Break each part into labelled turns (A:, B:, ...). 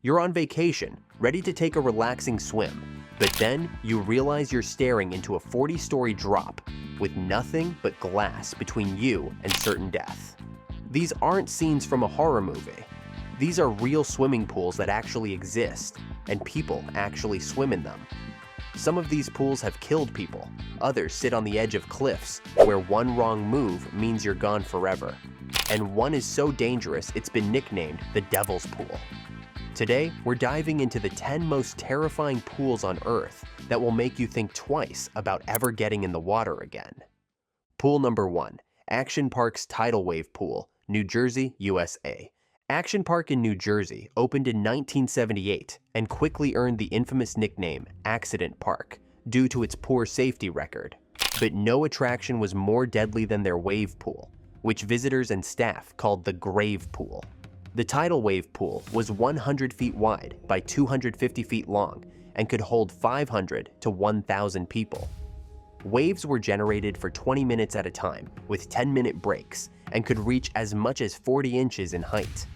A: You're on vacation, ready to take a relaxing swim, but then you realize you're staring into a 40-story drop with nothing but glass between you and certain death. These aren't scenes from a horror movie. These are real swimming pools that actually exist, and people actually swim in them. Some of these pools have killed people. Others sit on the edge of cliffs where one wrong move means you're gone forever. And one is so dangerous it's been nicknamed the Devil's Pool. Today, we're diving into the 10 most terrifying pools on Earth that will make you think twice about ever getting in the water again. Pool number 1, Action Park's Tidal Wave Pool, New Jersey, USA. Action Park in New Jersey opened in 1978 and quickly earned the infamous nickname Accident Park due to its poor safety record. But no attraction was more deadly than their wave pool, which visitors and staff called the Grave Pool. The tidal wave pool was 100 feet wide by 250 feet long and could hold 500 to 1,000 people. Waves were generated for 20 minutes at a time with 10-minute breaks and could reach as much as 40 inches in height.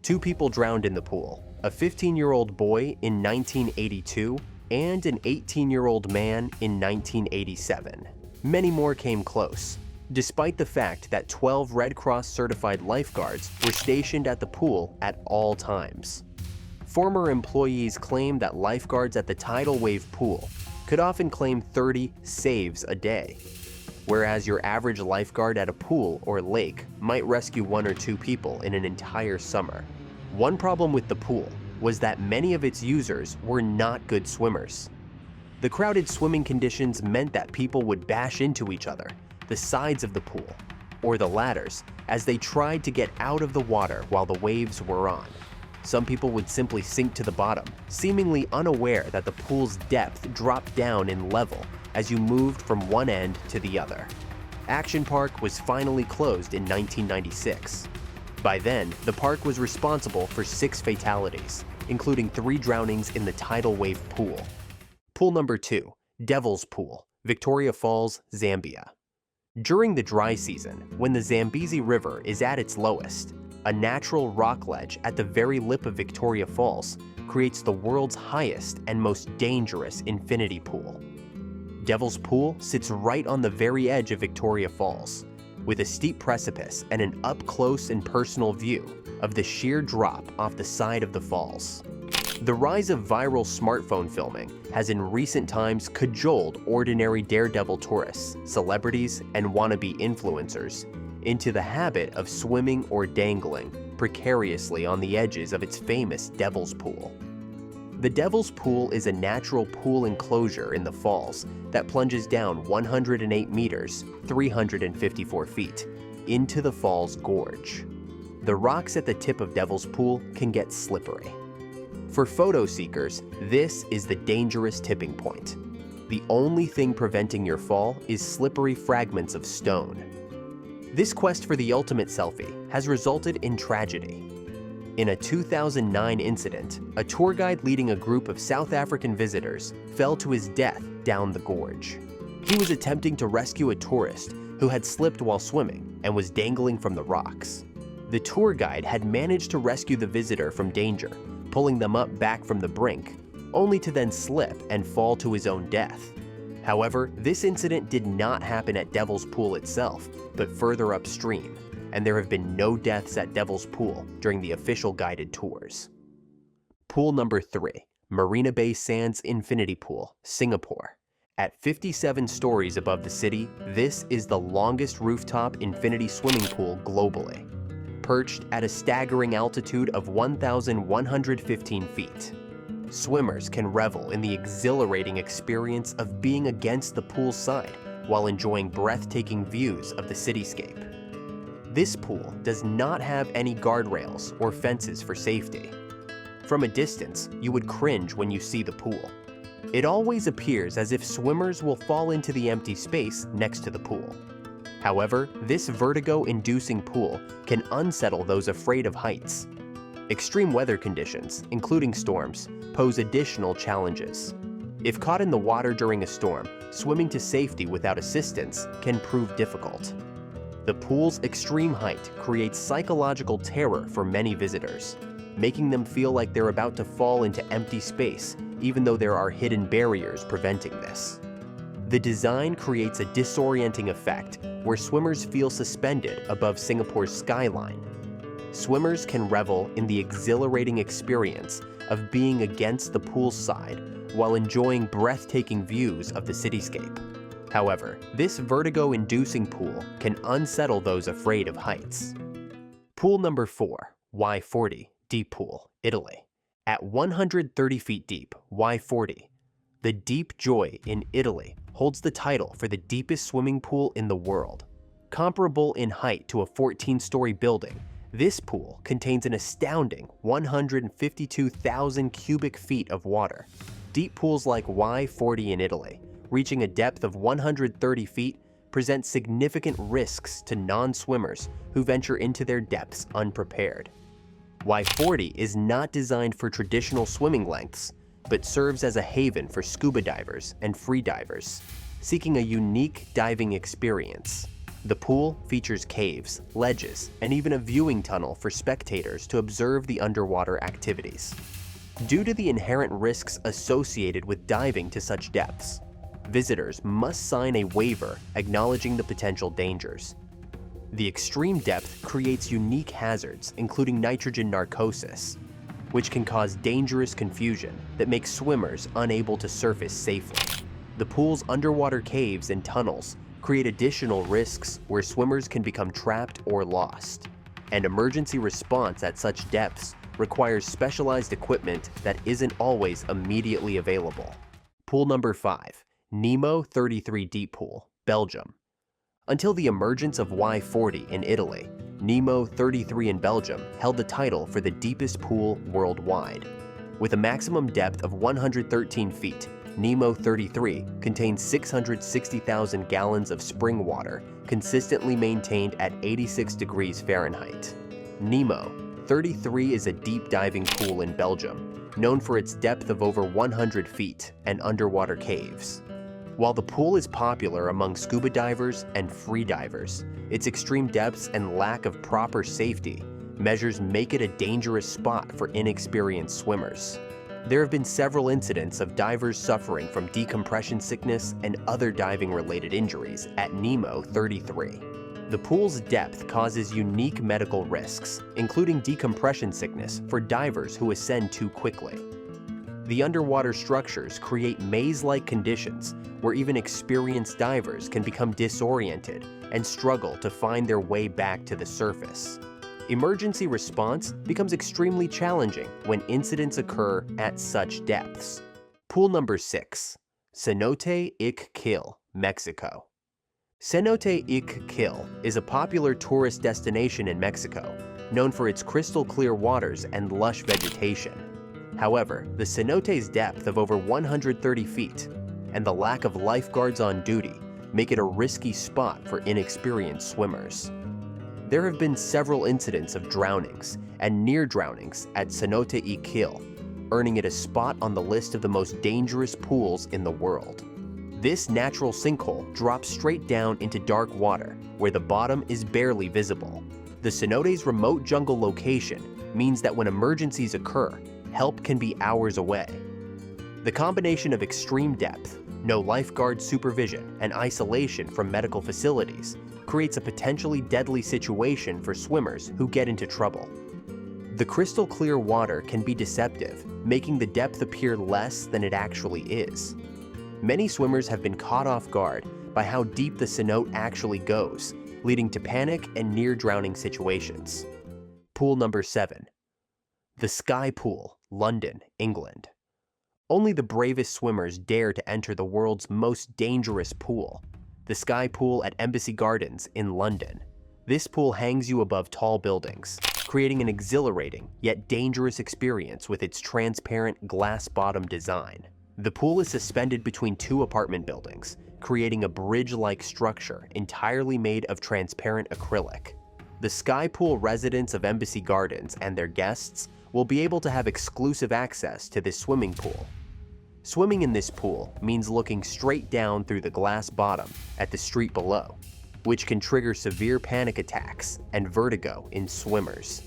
A: 2 people drowned in the pool, a 15-year-old boy in 1982 and an 18-year-old man in 1987. Many more came close, despite the fact that 12 Red Cross certified lifeguards were stationed at the pool at all times. Former employees claim that lifeguards at the tidal wave pool could often claim 30 saves a day, whereas your average lifeguard at a pool or lake might rescue 1 or 2 people in an entire summer. One problem with the pool was that many of its users were not good swimmers. The crowded swimming conditions meant that people would bash into each other, the sides of the pool, or the ladders, as they tried to get out of the water while the waves were on. Some people would simply sink to the bottom, seemingly unaware that the pool's depth dropped down in level as you moved from one end to the other. Action Park was finally closed in 1996. By then, the park was responsible for 6 fatalities, including 3 drownings in the tidal wave pool. Pool number 2, Devil's Pool, Victoria Falls, Zambia. During the dry season, when the Zambezi River is at its lowest, a natural rock ledge at the very lip of Victoria Falls creates the world's highest and most dangerous infinity pool. Devil's Pool sits right on the very edge of Victoria Falls, with a steep precipice and an up-close and personal view of the sheer drop off the side of the falls. The rise of viral smartphone filming has in recent times cajoled ordinary daredevil tourists, celebrities, and wannabe influencers into the habit of swimming or dangling precariously on the edges of its famous Devil's Pool. The Devil's Pool is a natural pool enclosure in the falls that plunges down 108 meters, 354 feet, into the fall's gorge. The rocks at the tip of Devil's Pool can get slippery. For photo seekers, this is the dangerous tipping point. The only thing preventing your fall is slippery fragments of stone. This quest for the ultimate selfie has resulted in tragedy. In a 2009 incident, a tour guide leading a group of South African visitors fell to his death down the gorge. He was attempting to rescue a tourist who had slipped while swimming and was dangling from the rocks. The tour guide had managed to rescue the visitor from danger, pulling them up back from the brink, only to then slip and fall to his own death. However, this incident did not happen at Devil's Pool itself, but further upstream, and there have been no deaths at Devil's Pool during the official guided tours. Pool number 3, Marina Bay Sands Infinity Pool, Singapore. At 57 stories above the city, this is the longest rooftop infinity swimming pool globally, perched at a staggering altitude of 1,115 feet. Swimmers can revel in the exhilarating experience of being against the pool's side while enjoying breathtaking views of the cityscape. This pool does not have any guardrails or fences for safety. From a distance, you would cringe when you see the pool. It always appears as if swimmers will fall into the empty space next to the pool. However, this vertigo-inducing pool can unsettle those afraid of heights. Extreme weather conditions, including storms, pose additional challenges. If caught in the water during a storm, swimming to safety without assistance can prove difficult. The pool's extreme height creates psychological terror for many visitors. making them feel like they're about to fall into empty space, even though there are hidden barriers preventing this. The design creates a disorienting effect where swimmers feel suspended above Singapore's skyline. Swimmers can revel in the exhilarating experience of being against the pool's side while enjoying breathtaking views of the cityscape. However, this vertigo-inducing pool can unsettle those afraid of heights. Pool number 4, Y40, Deep Pool, Italy. At 130 feet deep, Y40, the Deep Joy in Italy holds the title for the deepest swimming pool in the world. Comparable in height to a 14-story building, this pool contains an astounding 152,000 cubic feet of water. Deep pools like Y40 in Italy, reaching a depth of 130 feet, present significant risks to non-swimmers who venture into their depths unprepared. Y40 is not designed for traditional swimming lengths, but serves as a haven for scuba divers and free divers seeking a unique diving experience. The pool features caves, ledges, and even a viewing tunnel for spectators to observe the underwater activities. Due to the inherent risks associated with diving to such depths, visitors must sign a waiver acknowledging the potential dangers. The extreme depth creates unique hazards, including nitrogen narcosis, which can cause dangerous confusion that makes swimmers unable to surface safely. The pool's underwater caves and tunnels create additional risks where swimmers can become trapped or lost. And emergency response at such depths requires specialized equipment that isn't always immediately available. Pool number 5, Nemo 33 Deep Pool, Belgium. Until the emergence of Y40 in Italy, Nemo 33 in Belgium held the title for the deepest pool worldwide. With a maximum depth of 113 feet, Nemo 33 contains 660,000 gallons of spring water consistently maintained at 86 degrees Fahrenheit. Nemo 33 is a deep diving pool in Belgium, known for its depth of over 100 feet and underwater caves. While the pool is popular among scuba divers and free divers, its extreme depths and lack of proper safety measures make it a dangerous spot for inexperienced swimmers. There have been several incidents of divers suffering from decompression sickness and other diving-related injuries at Nemo 33. The pool's depth causes unique medical risks, including decompression sickness for divers who ascend too quickly. The underwater structures create maze-like conditions where even experienced divers can become disoriented and struggle to find their way back to the surface. Emergency response becomes extremely challenging when incidents occur at such depths. Pool number 6, Cenote Ixquil, Mexico. Cenote Ixquil is a popular tourist destination in Mexico, known for its crystal clear waters and lush vegetation. However, the cenote's depth of over 130 feet and the lack of lifeguards on duty make it a risky spot for inexperienced swimmers. There have been several incidents of drownings and near drownings at Cenote Ixquil, earning it a spot on the list of the most dangerous pools in the world. This natural sinkhole drops straight down into dark water where the bottom is barely visible. The cenote's remote jungle location means that when emergencies occur, help can be hours away. The combination of extreme depth, no lifeguard supervision, and isolation from medical facilities creates a potentially deadly situation for swimmers who get into trouble. The crystal clear water can be deceptive, making the depth appear less than it actually is. Many swimmers have been caught off guard by how deep the cenote actually goes, leading to panic and near-drowning situations. Pool number 7, the Sky Pool, London, England. Only the bravest swimmers dare to enter the world's most dangerous pool, the Sky Pool at Embassy Gardens in London. This pool hangs you above tall buildings, creating an exhilarating yet dangerous experience with its transparent glass-bottom design. The pool is suspended between two apartment buildings, creating a bridge-like structure entirely made of transparent acrylic. The Sky Pool residents of Embassy Gardens and their guests will be able to have exclusive access to this swimming pool. Swimming in this pool means looking straight down through the glass bottom at the street below, which can trigger severe panic attacks and vertigo in swimmers.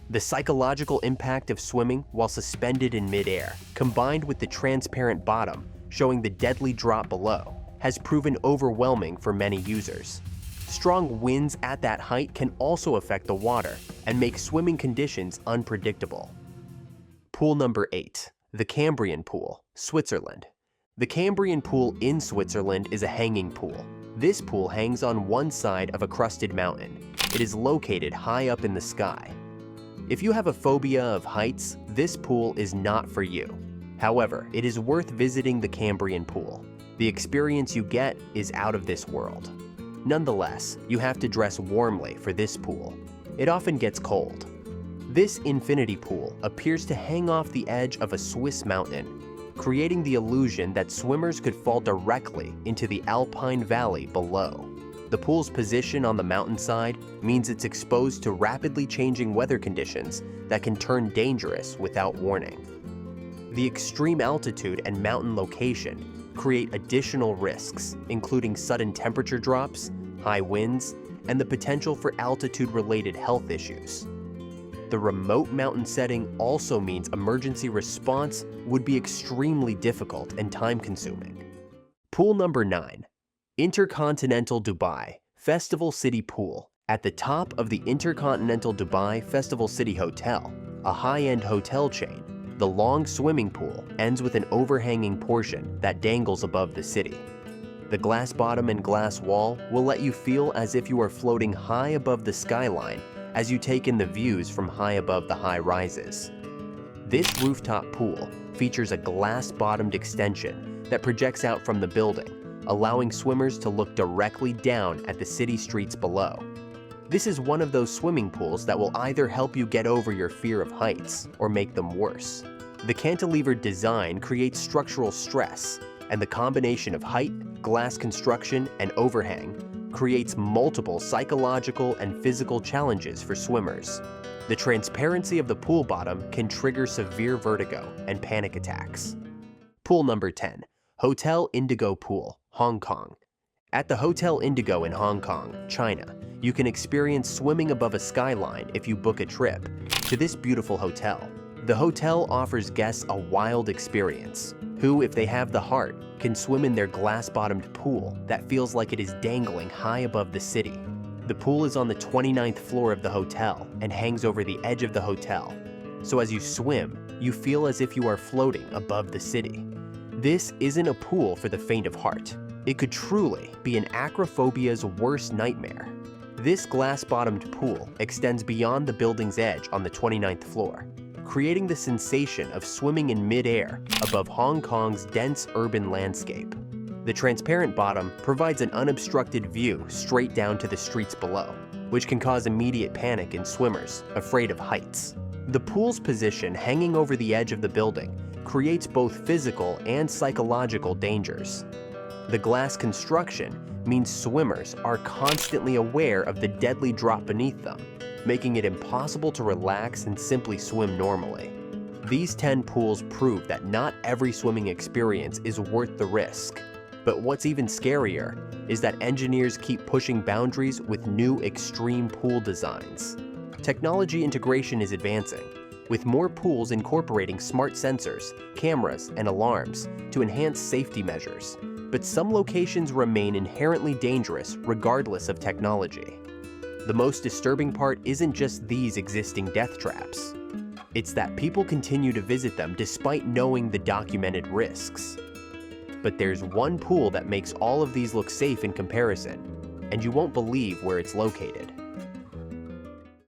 A: The psychological impact of swimming while suspended in midair, combined with the transparent bottom showing the deadly drop below, has proven overwhelming for many users. Strong winds at that height can also affect the water and make swimming conditions unpredictable. Pool number 8. The Cambrian Pool, Switzerland. The Cambrian Pool in Switzerland is a hanging pool. This pool hangs on one side of a crusted mountain. It is located high up in the sky. If you have a phobia of heights, this pool is not for you. However, it is worth visiting the Cambrian Pool. The experience you get is out of this world. Nonetheless, you have to dress warmly for this pool. It often gets cold. This infinity pool appears to hang off the edge of a Swiss mountain, creating the illusion that swimmers could fall directly into the alpine valley below. The pool's position on the mountainside means it's exposed to rapidly changing weather conditions that can turn dangerous without warning. The extreme altitude and mountain location create additional risks, including sudden temperature drops, high winds, and the potential for altitude-related health issues. The remote mountain setting also means emergency response would be extremely difficult and time-consuming. Pool number 9. Intercontinental Dubai Festival City Pool at the top of the Intercontinental Dubai Festival City Hotel, a high-end hotel chain. The long swimming pool ends with an overhanging portion that dangles above the city. The glass bottom and glass wall will let you feel as if you are floating high above the skyline as you take in the views from high above the high rises. This rooftop pool features a glass-bottomed extension that projects out from the building, allowing swimmers to look directly down at the city streets below. This is one of those swimming pools that will either help you get over your fear of heights or make them worse. The cantilevered design creates structural stress, and the combination of height, glass construction, and overhang creates multiple psychological and physical challenges for swimmers. The transparency of the pool bottom can trigger severe vertigo and panic attacks. Pool number 10. Hotel Indigo Pool, Hong Kong. At the Hotel Indigo in Hong Kong, China, you can experience swimming above a skyline if you book a trip to this beautiful hotel. The hotel offers guests a wild experience, who, if they have the heart, can swim in their glass-bottomed pool that feels like it is dangling high above the city. The pool is on the 29th floor of the hotel and hangs over the edge of the hotel. So as you swim, you feel as if you are floating above the city. This isn't a pool for the faint of heart. It could truly be an acrophobia's worst nightmare. This glass-bottomed pool extends beyond the building's edge on the 29th floor, creating the sensation of swimming in mid-air above Hong Kong's dense urban landscape. The transparent bottom provides an unobstructed view straight down to the streets below, which can cause immediate panic in swimmers afraid of heights. The pool's position hanging over the edge of the building creates both physical and psychological dangers. The glass construction means swimmers are constantly aware of the deadly drop beneath them, making it impossible to relax and simply swim normally. These 10 pools prove that not every swimming experience is worth the risk. But what's even scarier is that engineers keep pushing boundaries with new extreme pool designs. Technology integration is advancing, with more pools incorporating smart sensors, cameras, and alarms to enhance safety measures. But some locations remain inherently dangerous regardless of technology. The most disturbing part isn't just these existing death traps. It's that people continue to visit them despite knowing the documented risks. But there's one pool that makes all of these look safe in comparison, and you won't believe where it's located.